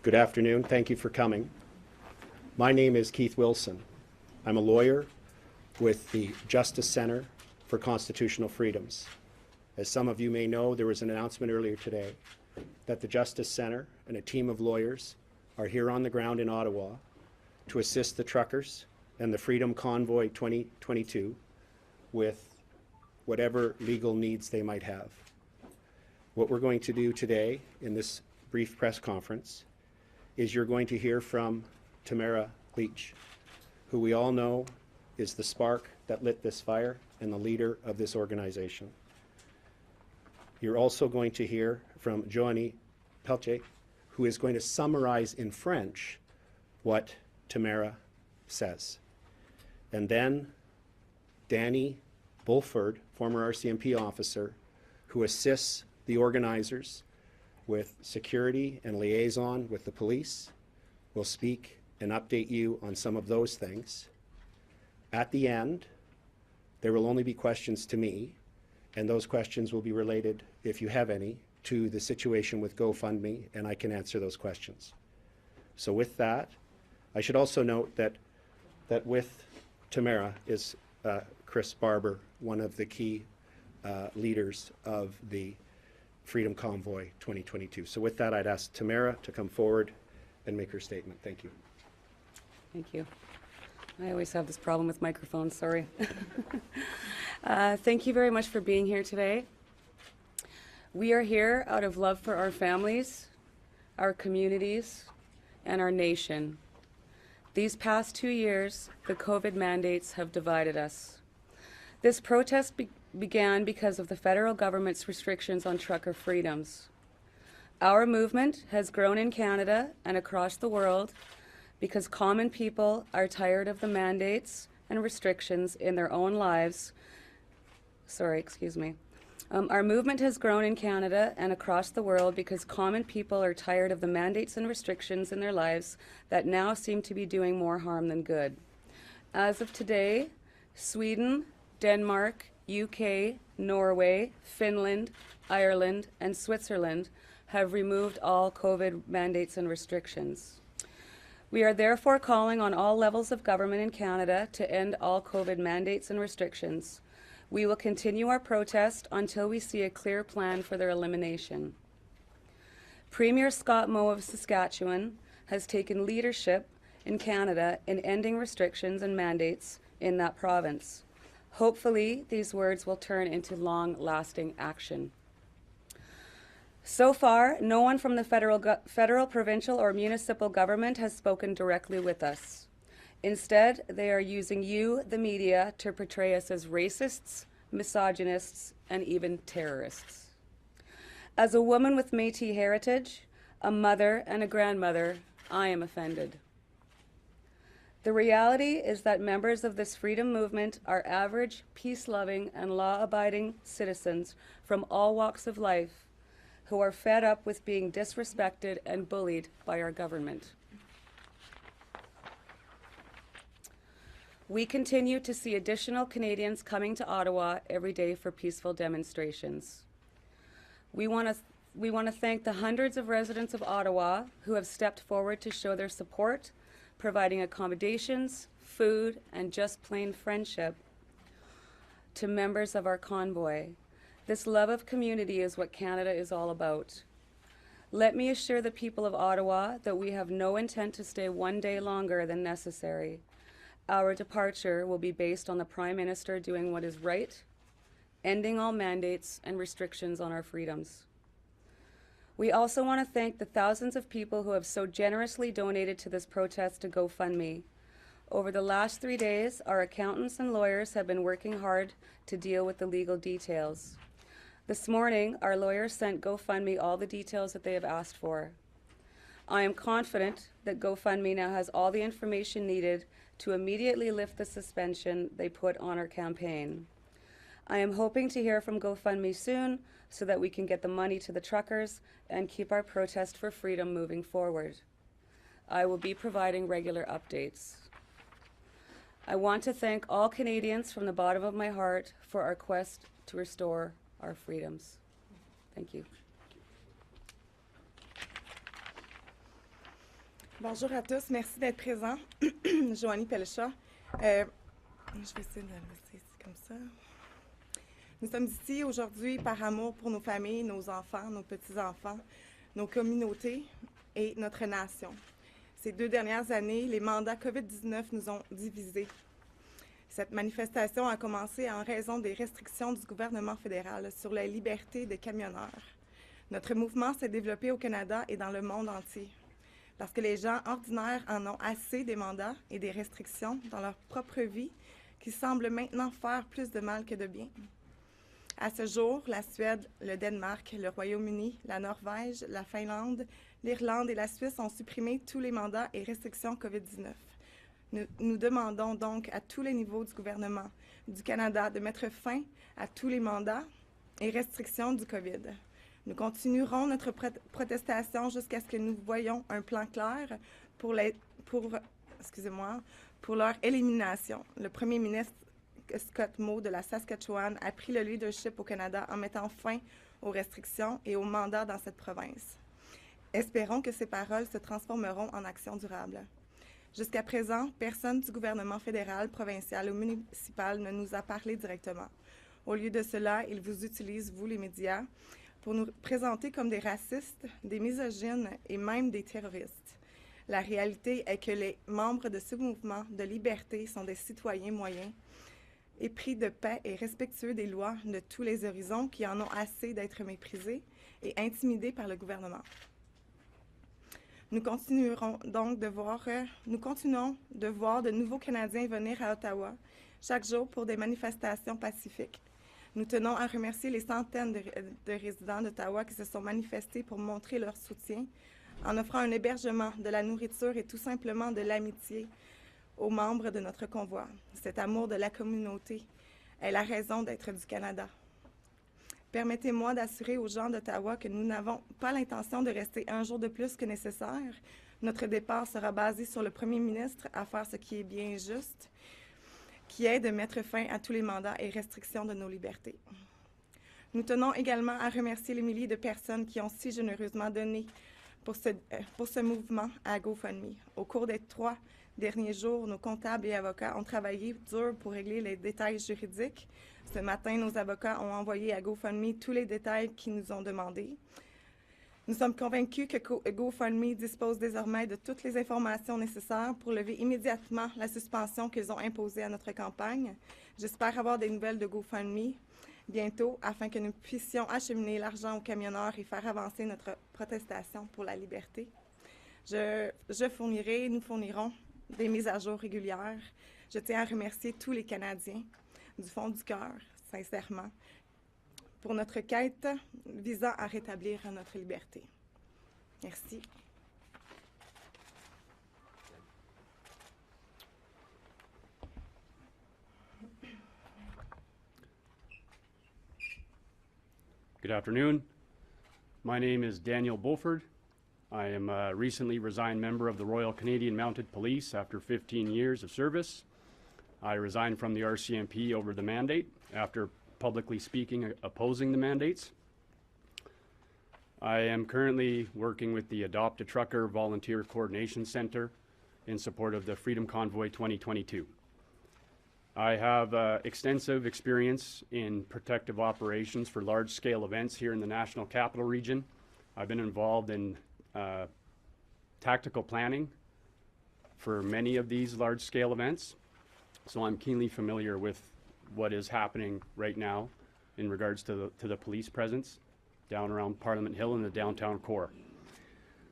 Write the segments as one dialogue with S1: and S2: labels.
S1: Good afternoon. Thank you for coming. My name is Keith Wilson. I'm a lawyer with the Justice Center for Constitutional Freedoms. As some of you may know, there was an announcement earlier today that the Justice Center and a team of lawyers are here on the ground in Ottawa to assist the truckers and the Freedom Convoy 2022 with whatever legal needs they might have. What we're going to do today in this brief press conference is you're going to hear from Tamara Leach, who we all know is the spark that lit this fire and the leader of this organization. You're also going to hear from Joanie Pelletier, who is going to summarize in French what Tamara says. And then Danny Bulford, former RCMP officer, who assists the organizers with security and liaison with the police, will speak and update you on some of those things. At the end, there will only be questions to me, and those questions will be related, if you have any, to the situation with GoFundMe, and I can answer those questions. So with that, I should also note that with Tamara is Chris Barber, one of the key leaders of the Freedom Convoy 2022. So with that, I'd ask Tamara to come forward and make her statement. Thank you.
S2: Thank you. I always have this problem with microphones, sorry. Thank you very much for being here today. We are here out of love for our families, our communities, and our nation. These past 2 years, the COVID mandates have divided us. This protest began because of the federal government's restrictions on trucker freedoms. Our movement has grown in Canada and across the world because common people are tired of the mandates and restrictions in their own lives. Our movement has grown in Canada and across the world because common people are tired of the mandates and restrictions in their lives that now seem to be doing more harm than good. As of today, Sweden, Denmark, UK, Norway, Finland, Ireland, and Switzerland have removed all COVID mandates and restrictions. We are therefore calling on all levels of government in Canada to end all COVID mandates and restrictions. We will continue our protest until we see a clear plan for their elimination. Premier Scott Moe of Saskatchewan has taken leadership in Canada in ending restrictions and mandates in that province. Hopefully, these words will turn into long-lasting action. So far, no one from the federal, provincial, or municipal government has spoken directly with us. Instead, they are using you, the media, to portray us as racists, misogynists, and even terrorists. As a woman with Métis heritage, a mother and a grandmother, I am offended. The reality is that members of this freedom movement are average, peace-loving, and law-abiding citizens from all walks of life who are fed up with being disrespected and bullied by our government. We continue to see additional Canadians coming to Ottawa every day for peaceful demonstrations. We want to thank the hundreds of residents of Ottawa who have stepped forward to show their support, providing accommodations, food, and just plain friendship to members of our convoy. This love of community is what Canada is all about. Let me assure the people of Ottawa that we have no intent to stay one day longer than necessary. Our departure will be based on the Prime Minister doing what is right, ending all mandates and restrictions on our freedoms. We also want to thank the thousands of people who have so generously donated to this protest to GoFundMe. Over the last 3 days, our accountants and lawyers have been working hard to deal with the legal details. This morning, our lawyers sent GoFundMe all the details that they have asked for. I am confident that GoFundMe now has all the information needed to immediately lift the suspension they put on our campaign. I am hoping to hear from GoFundMe soon so that we can get the money to the truckers and keep our protest for freedom moving forward. I will be providing regular updates. I want to thank all Canadians from the bottom of my heart for our quest to restore our freedoms. Thank you.
S3: Bonjour à tous, merci d'être présents. Joanie Pellechat. Je vais essayer de laisser ici comme ça. Nous sommes ici aujourd'hui par amour pour nos familles, nos enfants, nos petits-enfants, nos communautés et notre nation. Ces 2 dernières années, les mandats COVID-19 nous ont divisés. Cette manifestation a commencé en raison des restrictions du gouvernement fédéral sur la liberté des camionneurs. Notre mouvement s'est développé au Canada et dans le monde entier, parce que les gens ordinaires en ont assez des mandats et des restrictions dans leur propre vie qui semblent maintenant faire plus de mal que de bien. À ce jour, la Suède, le Danemark, le Royaume-Uni, la Norvège, la Finlande, l'Irlande et la Suisse ont supprimé tous les mandats et restrictions COVID-19. Nous demandons donc à tous les niveaux du gouvernement du Canada de mettre fin à tous les mandats et restrictions du COVID. Nous continuerons notre protestation jusqu'à ce que nous voyions un plan clair pour leur élimination. Le premier ministre Scott Moe de la Saskatchewan a pris le leadership au Canada en mettant fin aux restrictions et aux mandats dans cette province. Espérons que ces paroles se transformeront en actions durables. Jusqu'à présent, personne du gouvernement fédéral, provincial ou municipal ne nous a parlé directement. Au lieu de cela, ils vous utilisent, vous les médias, pour nous présenter comme des racistes, des misogynes et même des terroristes. La réalité est que les membres de ce mouvement de liberté sont des citoyens moyens, épris de paix et respectueux des lois de tous les horizons qui en ont assez d'être méprisés et intimidés par le gouvernement. Nous continuons de voir de nouveaux Canadiens venir à Ottawa chaque jour pour des manifestations pacifiques. Nous tenons à remercier les centaines de résidents d'Ottawa qui se sont manifestés pour montrer leur soutien en offrant un hébergement, de la nourriture et tout simplement de l'amitié aux membres de notre convoi. Cet amour de la communauté est la raison d'être du Canada. Permettez-moi d'assurer aux gens d'Ottawa que nous n'avons pas l'intention de rester un jour de plus que nécessaire. Notre départ sera basé sur le premier ministre à faire ce qui est bien juste, qui est de mettre fin à tous les mandats et restrictions de nos libertés. Nous tenons également à remercier les milliers de personnes qui ont si généreusement donné pour ce mouvement à GoFundMe. Au cours des 3 derniers jours, nos comptables et avocats ont travaillé dur pour régler les détails juridiques. Ce matin, nos avocats ont envoyé à GoFundMe tous les détails qu'ils nous ont demandés. Nous sommes convaincus que GoFundMe dispose désormais de toutes les informations nécessaires pour lever immédiatement la suspension qu'ils ont imposée à notre campagne. J'espère avoir des nouvelles de GoFundMe bientôt afin que nous puissions acheminer l'argent aux camionneurs et faire avancer notre protestation pour la liberté. Nous fournirons des mises à jour régulières. Je tiens à remercier tous les Canadiens du fond du cœur, sincèrement, pour notre quête visant à rétablir notre liberté. Merci.
S4: Good afternoon. My name is Daniel Beauford. I am a recently resigned member of the Royal Canadian Mounted Police after 15 years of service. I resigned from the RCMP over the mandate after publicly speaking opposing the mandates. I am currently working with the Adopt a Trucker Volunteer Coordination Center in support of the Freedom Convoy 2022. I have extensive experience in protective operations for large-scale events here in the National Capital Region. I've been involved in tactical planning for many of these large-scale events, so I'm keenly familiar with what is happening right now in regards to the police presence down around Parliament Hill in the downtown core.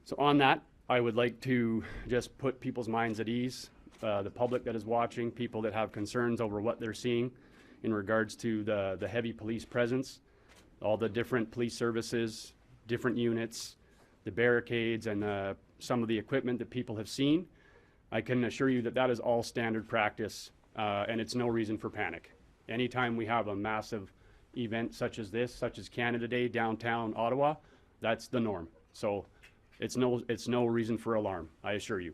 S4: So on that, I would like to just put people's minds at ease, the public that is watching, people that have concerns over what they're seeing in regards to the heavy police presence, all the different police services, different units, the barricades, and some of the equipment that people have seen. I can assure you that that is all standard practice, and it's no reason for panic. Anytime we have a massive event such as this, such as Canada Day downtown Ottawa, that's the norm. So it's no reason for alarm, I assure you.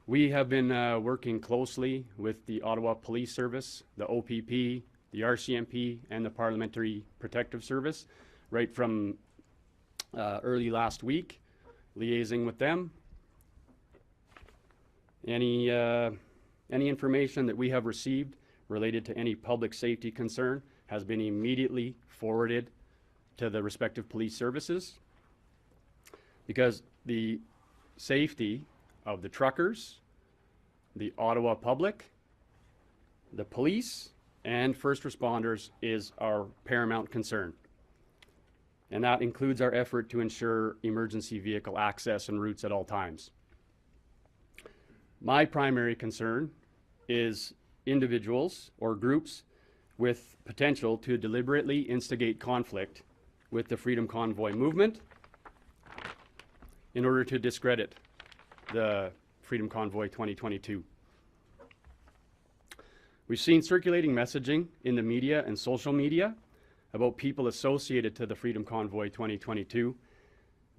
S4: We have been working closely with the Ottawa Police Service, the OPP, the RCMP, and the Parliamentary Protective Service right from early last week. liaising with them. Any information that we have received related to any public safety concern has been immediately forwarded to the respective police services, because the safety of the truckers, the Ottawa public, the police, and first responders is our paramount concern. And that includes our effort to ensure emergency vehicle access and routes at all times. My primary concern is individuals or groups with potential to deliberately instigate conflict with the Freedom Convoy movement in order to discredit the Freedom Convoy 2022. We've seen circulating messaging in the media and social media about people associated to the Freedom Convoy 2022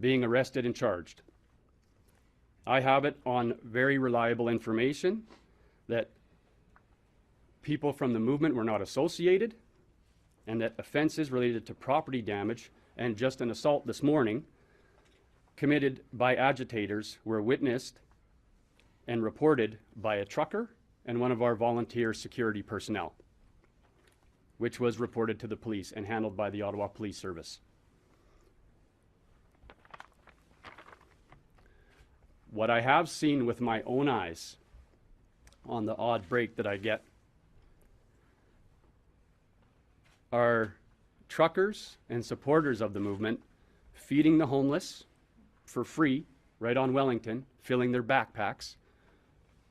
S4: being arrested and charged. I have it on very reliable information that people from the movement were not associated, and that offenses related to property damage and just an assault this morning committed by agitators were witnessed and reported by a trucker and one of our volunteer security personnel, which was reported to the police and handled by the Ottawa Police Service. What I have seen with my own eyes on the odd break that I get are truckers and supporters of the movement feeding the homeless for free right on Wellington, filling their backpacks.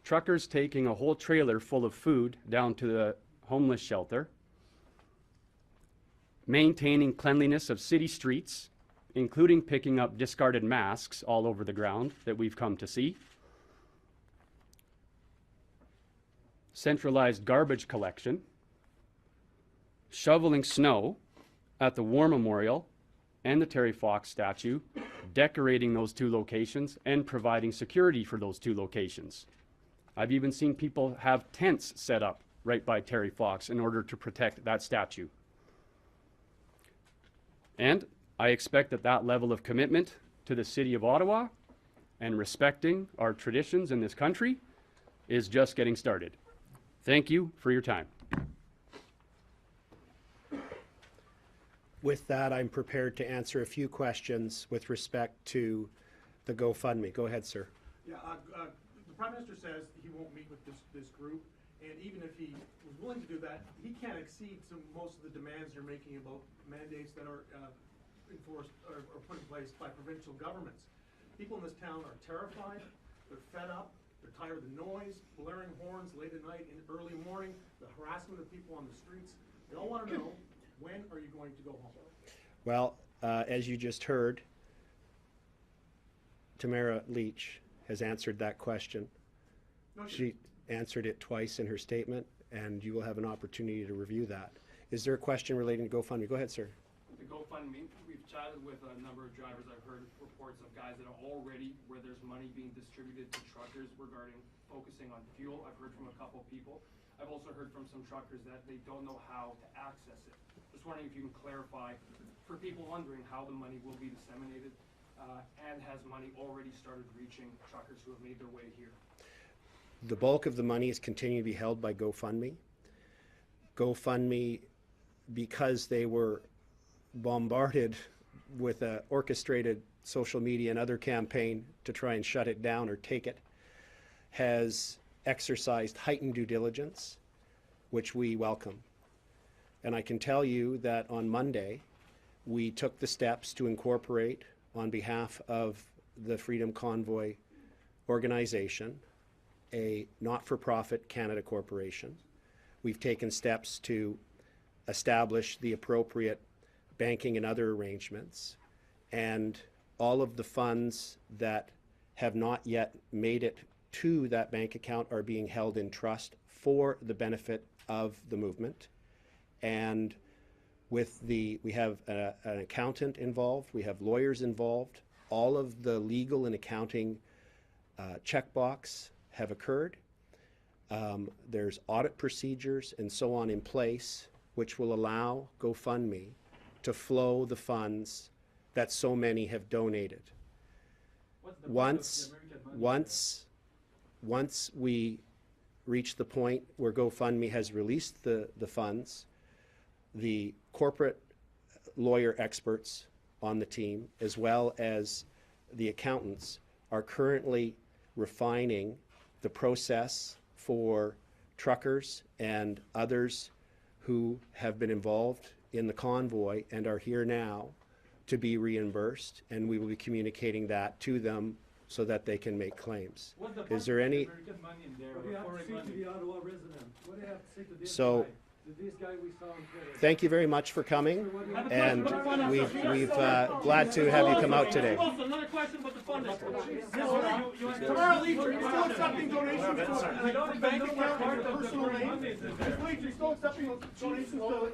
S4: Truckers taking a whole trailer full of food down to the homeless shelter. Maintaining cleanliness of city streets, including picking up discarded masks all over the ground that we've come to see. Centralized garbage collection. Shoveling snow at the War Memorial and the Terry Fox statue, decorating those two locations and providing security for those two locations. I've even seen people have tents set up right by Terry Fox in order to protect that statue. And I expect that that level of commitment to the City of Ottawa and respecting our traditions in this country is just getting started. Thank you for your time.
S1: With that, I'm prepared to answer a few questions with respect to the GoFundMe. Go ahead, sir.
S5: Yeah, the Prime Minister says he won't meet with this group, and even if he was willing to do that, he can't accede to most of the demands you're making about mandates that are enforced or put in place by provincial governments. People in this town are terrified, they're fed up, they're tired of the noise, blaring horns late at night and early morning, the harassment of people on the streets. They all want to know, when are you going to go home?
S1: Well, as you just heard, Tamara Leach has answered that question.
S5: No,
S1: She answered it twice in her statement, and you will have an opportunity to review that. Is there a question relating to GoFundMe? Go ahead, sir.
S6: The GoFundMe, we've chatted with a number of drivers. I've heard reports of guys that are already where there's money being distributed to truckers regarding focusing on fuel. I've heard from a couple people. I've also heard from some truckers that they don't know how to access it. Just wondering if you can clarify for people wondering how the money will be disseminated and has money already started reaching truckers who have made their way here.
S1: The bulk of the money is continuing to be held by GoFundMe. GoFundMe, because they were bombarded with an orchestrated social media and other campaign to try and shut it down or take it, has exercised heightened due diligence, which we welcome. And I can tell you that on Monday, we took the steps to incorporate, on behalf of the Freedom Convoy organization, a not-for-profit Canada corporation. We've taken steps to establish the appropriate banking and other arrangements, and all of the funds that have not yet made it to that bank account are being held in trust for the benefit of the movement. And we have an accountant involved, we have lawyers involved, all of the legal and accounting checkbox have occurred. There's audit procedures and so on in place, which will allow GoFundMe to flow the funds that so many have donated. once we reach the point where GoFundMe has released the funds, the corporate lawyer experts on the team, as well as the accountants, are currently refining the process for truckers and others who have been involved in the convoy and are here now to be reimbursed, and we will be communicating that to them so that they can make claims. Is there any?
S7: What do you have to say to the Ottawa resident? What do you have to say to this
S1: So,
S7: guy? To this guy we saw on Twitter?
S1: thank you very much for coming, and we've glad to have you come out today.
S6: Another question about the funding.
S5: Tomorrow, Leacher, you're still accepting donations to, like, bank account, personal name? Leacher, you're still accepting donations to